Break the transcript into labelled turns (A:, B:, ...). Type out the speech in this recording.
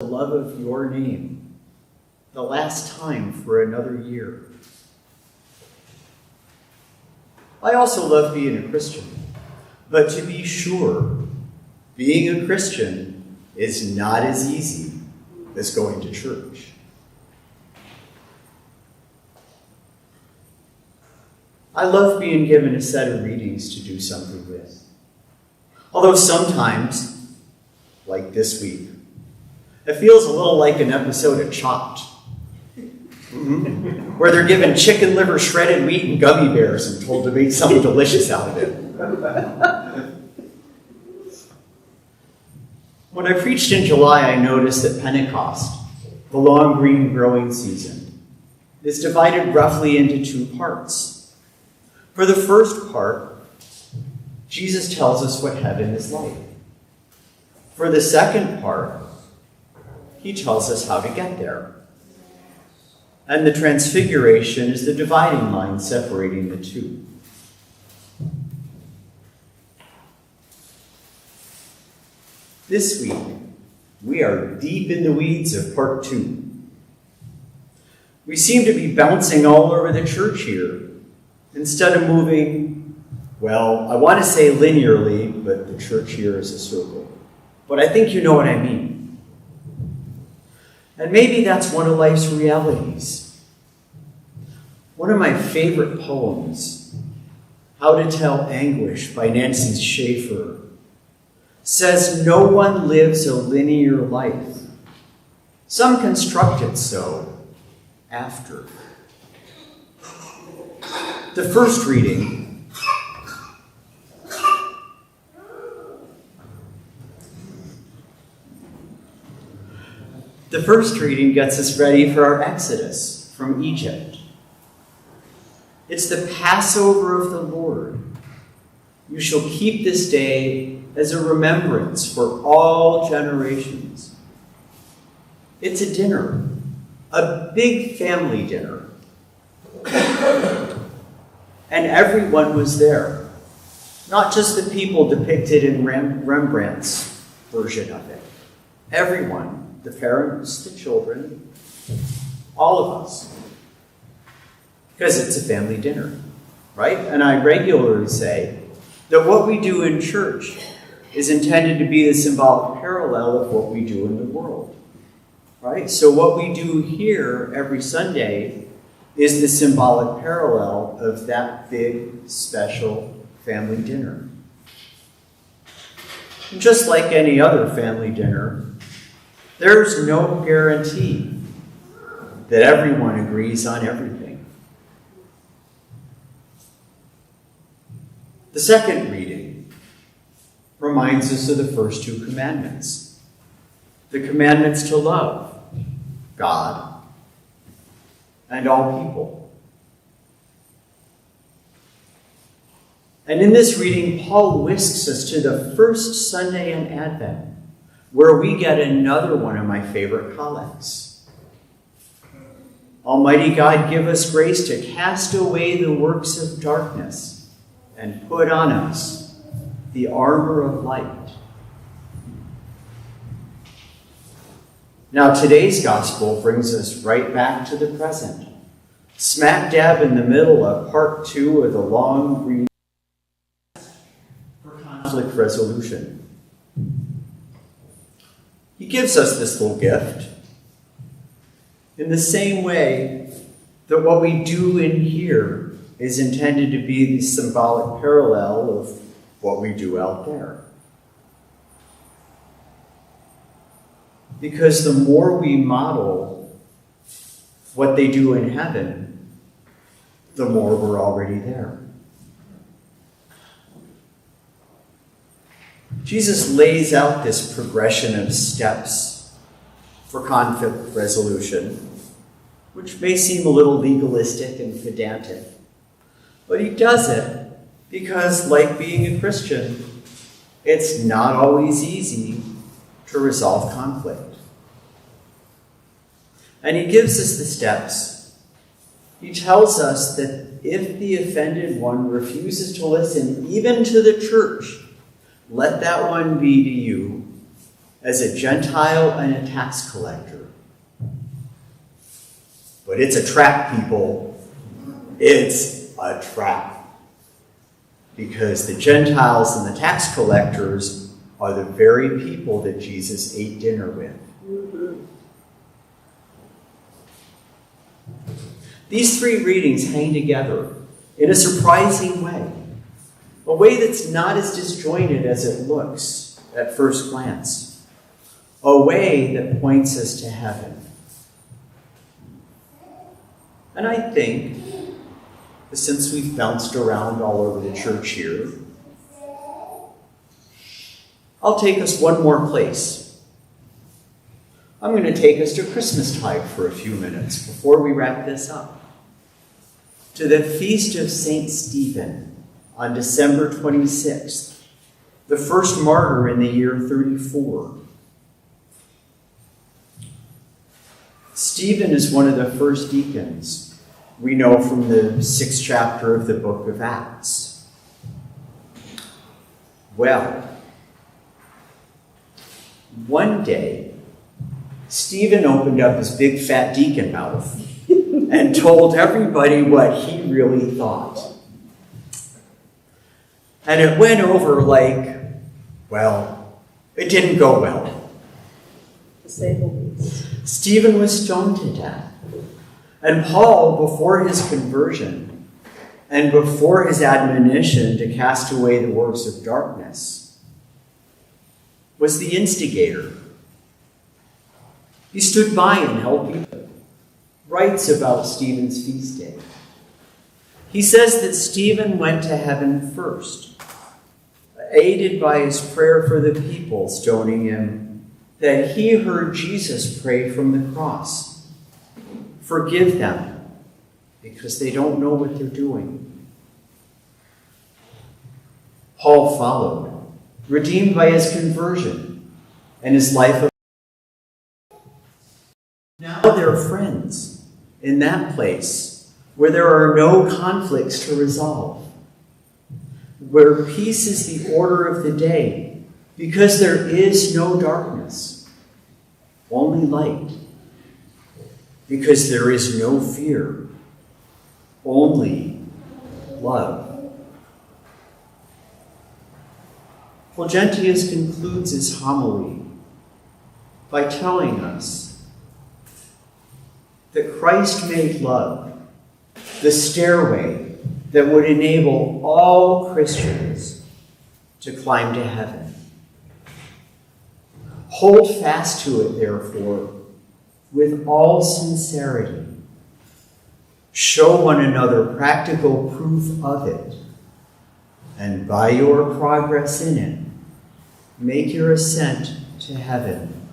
A: the love of your name, the last time for another year. I also love being a Christian, but to be sure, being a Christian is not as easy as going to church. I love being given a set of readings to do something with. Although sometimes, like this week, it feels a little like an episode of Chopped, where they're given chicken liver, shredded wheat, and gummy bears and told to make something delicious out of it. When I preached in July, I noticed that Pentecost, the long green growing season, is divided roughly into two parts. For the first part, Jesus tells us what heaven is like. For the second part, he tells us how to get there. And the transfiguration is the dividing line separating the two. This week, we are deep in the weeds of part 2. We seem to be bouncing all over the church here, instead of moving, well, I want to say linearly, but the church here is a circle. But I think you know what I mean. And maybe that's one of life's realities. One of my favorite poems, How to Tell Anguish by Nancy Schaefer, says no one lives a linear life. Some construct it so after. The first reading gets us ready for our exodus from Egypt. It's the Passover of the Lord. You shall keep this day as a remembrance for all generations. It's a dinner, a big family dinner. And everyone was there, not just the people depicted in Rembrandt's version of it. Everyone, the parents, the children, all of us. Because it's a family dinner, right? And I regularly say that what we do in church is intended to be the symbolic parallel of what we do in the world, right? So what we do here every Sunday is the symbolic parallel of that big, special family dinner. And just like any other family dinner, there's no guarantee that everyone agrees on everything. The second reading reminds us of the first 2 commandments. The commandments to love God and all people. And in this reading, Paul whisks us to the first Sunday in Advent, where we get another one of my favorite collects. Almighty God, give us grace to cast away the works of darkness and put on us the armor of light. Now, today's gospel brings us right back to the present, smack dab in the middle of part 2 of the long green for conflict resolution. He gives us this little gift in the same way that what we do in here is intended to be the symbolic parallel of what we do out there. Because the more we model what they do in heaven, the more we're already there. Jesus lays out this progression of steps for conflict resolution, which may seem a little legalistic and pedantic, but he does it because, like being a Christian, it's not always easy to resolve conflict. And he gives us the steps. He tells us that if the offended one refuses to listen even to the church, let that one be to you as a Gentile and a tax collector. But it's a trap, people. It's a trap. Because the Gentiles and the tax collectors are the very people that Jesus ate dinner with. These three readings hang together in a surprising way. A way that's not as disjointed as it looks at first glance. A way that points us to heaven. And I think, since we've bounced around all over the church here, I'll take us one more place. I'm going to take us to Christmastide for a few minutes before we wrap this up. To the Feast of St. Stephen on December 26th, the first martyr in the year 34. Stephen is one of the first deacons we know from the 6th chapter of the book of Acts. Well, one day, Stephen opened up his big fat deacon mouth and told everybody what he really thought. And it went over like, well, it didn't go well.
B: To say the least.
A: Stephen was stoned to death. And Paul, before his conversion and before his admonition to cast away the works of darkness, was the instigator. He stood by and held people. Writes about Stephen's feast day. He says that Stephen went to heaven first, aided by his prayer for the people stoning him, that he heard Jesus pray from the cross. Forgive them, because they don't know what they're doing. Paul followed, redeemed by his conversion and his life of. Now they're friends in that place where there are no conflicts to resolve, where peace is the order of the day, because there is no darkness, only light. Because there is no fear, only love. Fulgentius concludes his homily by telling us that Christ made love the stairway that would enable all Christians to climb to heaven. Hold fast to it, therefore, with all sincerity. Show one another practical proof of it, and by your progress in it, make your ascent to heaven